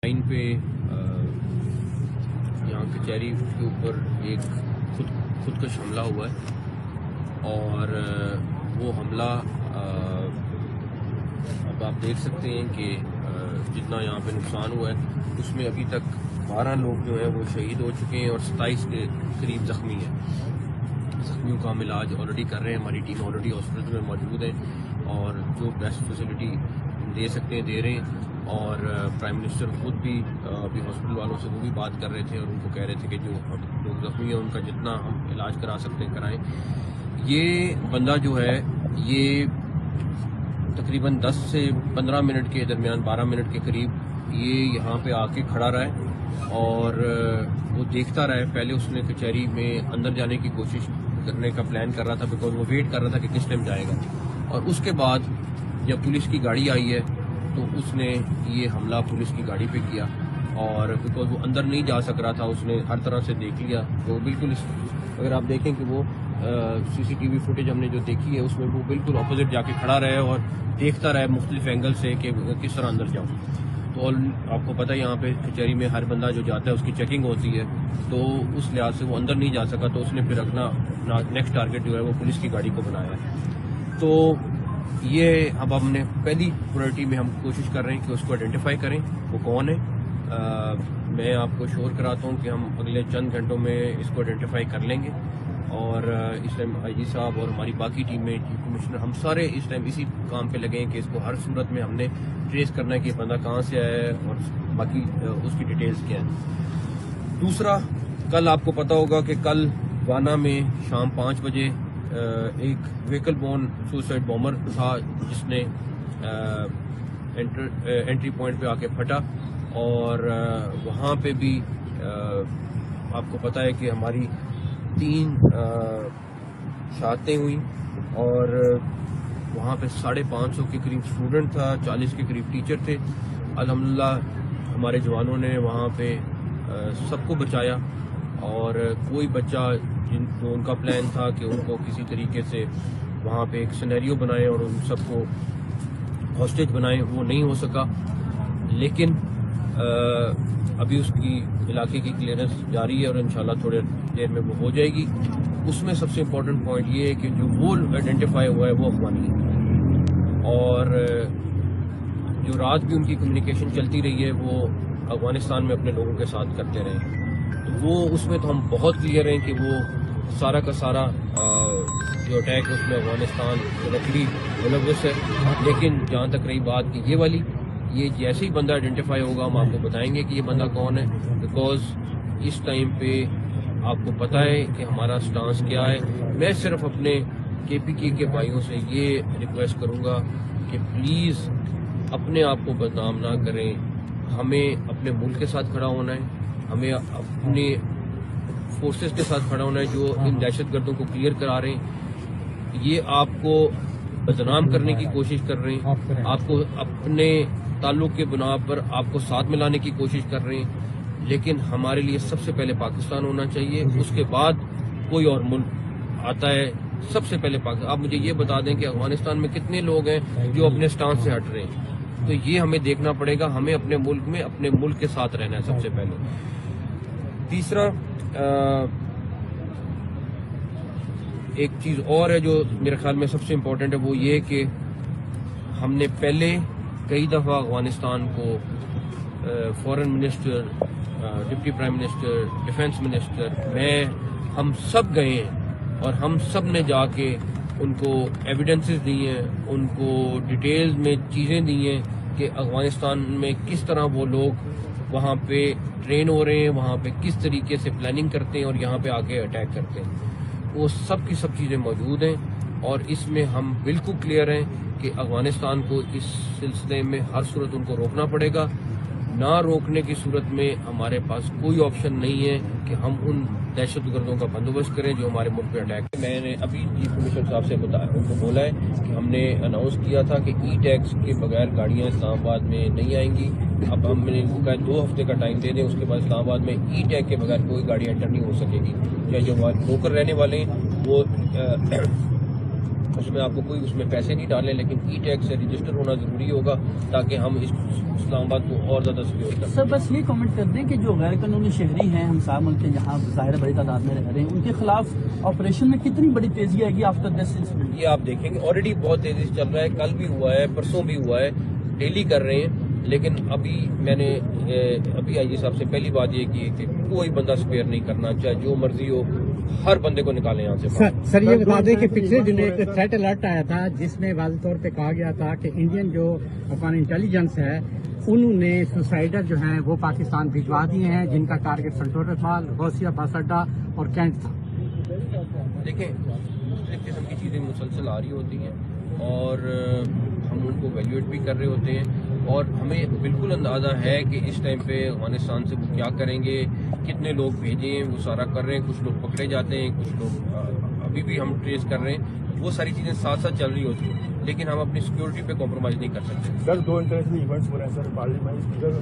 Line पे यहाँ कचहरी के ऊपर एक खुदकश हमला हुआ है और वो हमला अब आप देख सकते हैं कि जितना यहाँ पे नुकसान हुआ है उसमें अभी तक 12 लोग जो हैं वो शहीद हो चुके हैं और 27 के करीब ज़ख्मी हैं। ज़ख्मियों का हम इलाज ऑलरेडी कर रहे हैं, हमारी टीम ऑलरेडी हॉस्पिटल में मौजूद है और जो बेस्ट फैसिलिटी दे सकते हैं दे रहे हैं। और प्राइम मिनिस्टर खुद भी अभी हॉस्पिटल वालों से वो भी बात कर रहे थे और उनको कह रहे थे कि जो लोग ज़ख्मी हैं उनका जितना हम इलाज करा सकते हैं कराएं। ये बंदा जो है ये तकरीबन 10 से 15 मिनट के दरमियान 12 मिनट के करीब ये यहाँ पे आके खड़ा रहा है और वो देखता रहा है। पहले उसने कचहरी में अंदर जाने की कोशिश करने का प्लान कर रहा था बिकॉज वो वेट कर रहा था कि किस टाइम जाएगा। और उसके बाद जब पुलिस की गाड़ी आई है तो उसने ये हमला पुलिस की गाड़ी पे किया और बिकॉज वो अंदर नहीं जा सक रहा था उसने हर तरह से देख लिया। तो बिल्कुल अगर आप देखें कि वो सीसीटीवी फुटेज हमने जो देखी है उसमें वो बिल्कुल अपोजिट जाके खड़ा रहे और देखता रहे मुख्तलिफ एंगल से कि किस तरह अंदर जाऊँ। तो आपको पता है यहाँ पे कचहरी में हर बंदा जो जाता है उसकी चेकिंग होती है, तो उस लिहाज से वो अंदर नहीं जा सका तो उसने फिर अपना नेक्स्ट टारगेट जो है वो पुलिस की गाड़ी को बनाया है। तो ये अब हमने पहली प्रायोरिटी में हम कोशिश कर रहे हैं कि उसको आइडेंटिफाई करें वो कौन है। मैं आपको श्योर कराता हूँ कि हम अगले चंद घंटों में इसको आइडेंटिफाई कर लेंगे और इस टाइम आईजी साहब और हमारी बाकी टीम में चीफ कमिश्नर हम सारे इस टाइम इसी काम पे लगे हैं कि इसको हर सूरत में हमने ट्रेस करना है कि बंदा कहाँ से आया है और बाकी उसकी डिटेल्स क्या है। दूसरा, कल आपको पता होगा कि कल वाना में शाम 5 बजे एक व्हीकल बोर्न सुसाइड बॉम्बर था जिसने एंट्री पॉइंट पे आके फटा और वहाँ पे भी आपको पता है कि हमारी 3 शहादतें हुई और वहाँ पे 550 के करीब स्टूडेंट था, 40 के करीब टीचर थे। अल्हम्दुलिल्लाह हमारे जवानों ने वहाँ पे सबको बचाया और कोई बच्चा जो उनका प्लान था कि उनको किसी तरीके से वहाँ पे एक सिनेरियो बनाए और उन सबको हॉस्टेज बनाए वो नहीं हो सका। लेकिन अभी उसकी इलाके की क्लियरेंस जारी है और इंशाल्लाह थोड़ी देर में वो हो जाएगी। उसमें सबसे इम्पोर्टेंट पॉइंट ये है कि जो वो आइडेंटिफाई हुआ है वो अफगानी है और जो रात भी उनकी कम्युनिकेशन चलती रही है वो अफगानिस्तान में अपने लोगों के साथ करते रहे। तो वो उसमें तो हम बहुत क्लियर हैं कि वो सारा का सारा जो अटैक है उसमें अफगानिस्तान डायरेक्टली मुलव्वस है। लेकिन जहाँ तक रही बात कि ये जैसे ही बंदा आइडेंटिफाई होगा हम आपको बताएंगे कि ये बंदा कौन है। बिकॉज इस टाइम पे आपको पता है कि हमारा स्टांस क्या है। मैं सिर्फ अपने केपीके के भाइयों से ये रिक्वेस्ट करूंगा कि प्लीज़ अपने आप को बदनाम ना करें। हमें अपने मुल्क के साथ खड़ा होना है, हमें अपने फोर्सेस के साथ खड़ा होना है जो इन दहशतगर्दों को क्लियर करा रहे हैं। ये आपको बदनाम करने की कोशिश कर रहे हैं, आपको अपने ताल्लुक के बुना पर आपको साथ मिलाने की कोशिश कर रहे हैं। लेकिन हमारे लिए सबसे पहले पाकिस्तान होना चाहिए, उसके बाद कोई और मुल्क आता है। सबसे पहले पाकिस्तान। आप मुझे ये बता दें कि अफगानिस्तान में कितने लोग हैं जो अपने स्टांस से हट रहे हैं। तो ये हमें देखना पड़ेगा। हमें अपने मुल्क में अपने मुल्क के साथ रहना है सबसे पहले। तीसरा, एक चीज़ और है जो मेरे ख्याल में सबसे इम्पोर्टेंट है वो ये कि हमने पहले कई दफ़ा अफगानिस्तान को foreign minister, deputy prime minister, defence minister, हम सब गए हैं और हम सब ने जाके उनको एविडेंसेस दी हैं, उनको डिटेल्स में चीज़ें दी हैं कि अफगानिस्तान में किस तरह वो लोग वहाँ पे ट्रेन हो रहे हैं, वहाँ पे किस तरीके से प्लानिंग करते हैं और यहाँ पे आके अटैक करते हैं। वो सब की सब चीज़ें मौजूद हैं और इसमें हम बिल्कुल क्लियर हैं कि अफगानिस्तान को इस सिलसिले में हर सूरत उनको रोकना पड़ेगा। ना रोकने की सूरत में हमारे पास कोई ऑप्शन नहीं है कि हम उन दहशतगर्दों का बंदोबस्त करें जो हमारे मुल्क पे अटैक। मैंने अभी चीफ कमिश्नर साहब से उनको बोला है कि हमने अनाउंस किया था कि ई टैक्स के बगैर गाड़ियाँ इस्लामाबाद में नहीं आएंगी। अब हमने इनको कहा 2 हफ्ते का टाइम दे दें, उसके बाद इस्लामाबाद में ई टैग के बगैर कोई गाड़ी एंटर नहीं हो सकेगी। चाहे जो लोकल रहने वाले हैं वो اس میں آپ کو کوئی اس میں پیسے نہیں ڈالنے، لیکن ای ٹیگ سے رجسٹر ہونا ضروری ہوگا تاکہ ہم اس اسلام آباد کو اور زیادہ سیکیور کر سکیں۔ سر بس یہ کامنٹ کر دیں کہ جو غیر قانونی شہری ہیں ہمسایہ ملک کے جہاں ظاہر بڑی تعداد میں رہ رہے ہیں، ان کے خلاف آپریشن میں کتنی بڑی تیزی آئے گی آفٹر دس انسیڈنٹ؟ یہ آپ دیکھیں گے آلریڈی بہت تیزی سے چل رہا ہے، کل بھی ہوا ہے، پرسوں بھی ہوا ہے، ڈیلی کر رہے ہیں، لیکن ابھی میں نے ابھی آئی جی صاحب سے پہلی بات یہ کی کہ کوئی بندہ سپیئر نہیں کرنا، چاہے جو مرضی ہو، ہر بندے کو نکالیں یہاں سے۔ سر یہ بتا دیں کہ پچھلے دن ایک تھریٹ الرٹ آیا تھا جس میں واضح طور پہ کہا گیا تھا کہ انڈین جو افغان انٹیلیجنس ہے انہوں نے سوسائڈر جو ہیں وہ پاکستان بھجوا دیے ہیں، جن کا ٹارگٹ سنٹورا تھا، غوثیہ بس اڈا اور کینٹ تھا۔ دیکھیں مختلف قسم کی چیزیں مسلسل آ رہی ہوتی ہیں اور ہم ان کو ویلیویٹ بھی کر رہے ہوتے ہیں، اور ہمیں بالکل اندازہ ہے کہ اس ٹائم پہ افغانستان سے وہ کیا کریں گے، کتنے لوگ بھیجیں، وہ سارا کر رہے ہیں، کچھ لوگ پکڑے جاتے ہیں، کچھ لوگ ابھی بھی ہم ٹریس کر رہے ہیں، وہ ساری چیزیں ساتھ ساتھ چل رہی ہوتی ہیں، لیکن ہم اپنی سیکیورٹی پہ کمپرومائز نہیں کر سکتے۔ سر 2 انٹرنیشنل ایونٹس ہو رہے ہیں سر، پارلیمنٹ اسپیکر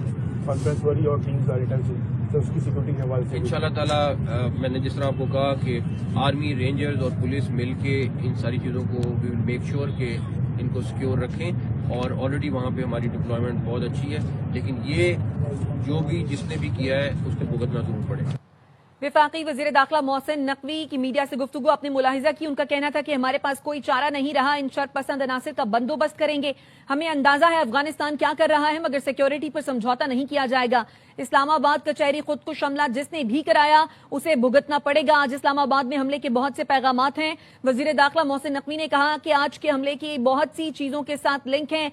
کانفرنس ہو رہی ہے اور ٹیمز آ ریٹرن سے سر اس کی سیکورٹی کے حوالے سے انشاءاللہ تعالیٰ میں نے جس طرح آپ کو کہا کہ آرمی، رینجرز اور پولیس مل کے ان ساری چیزوں کو وی ول میک شیور کہ ان کو سیکیور رکھیں، اور آلریڈی وہاں پہ ہماری ڈپلائمنٹ بہت اچھی ہے، لیکن یہ جو بھی جس نے بھی کیا ہے اس کو بھگتنا ضرور پڑے گا۔ وفاقی وزیر داخلہ محسن نقوی کی میڈیا سے گفتگو، اپنے ملاحظہ کی، ان کا کہنا تھا کہ ہمارے پاس کوئی چارہ نہیں رہا، ان شر پسند عناصر کا بندوبست کریں گے، ہمیں اندازہ ہے افغانستان کیا کر رہا ہے، مگر سیکیورٹی پر سمجھوتا نہیں کیا جائے گا، اسلام آباد کچہری خود کش حملہ جس نے بھی کرایا اسے بھگتنا پڑے گا۔ آج اسلام آباد میں حملے کے بہت سے پیغامات ہیں، وزیر داخلہ محسن نقوی نے کہا کہ آج کے حملے کی بہت سی چیزوں کے ساتھ لنک ہیں۔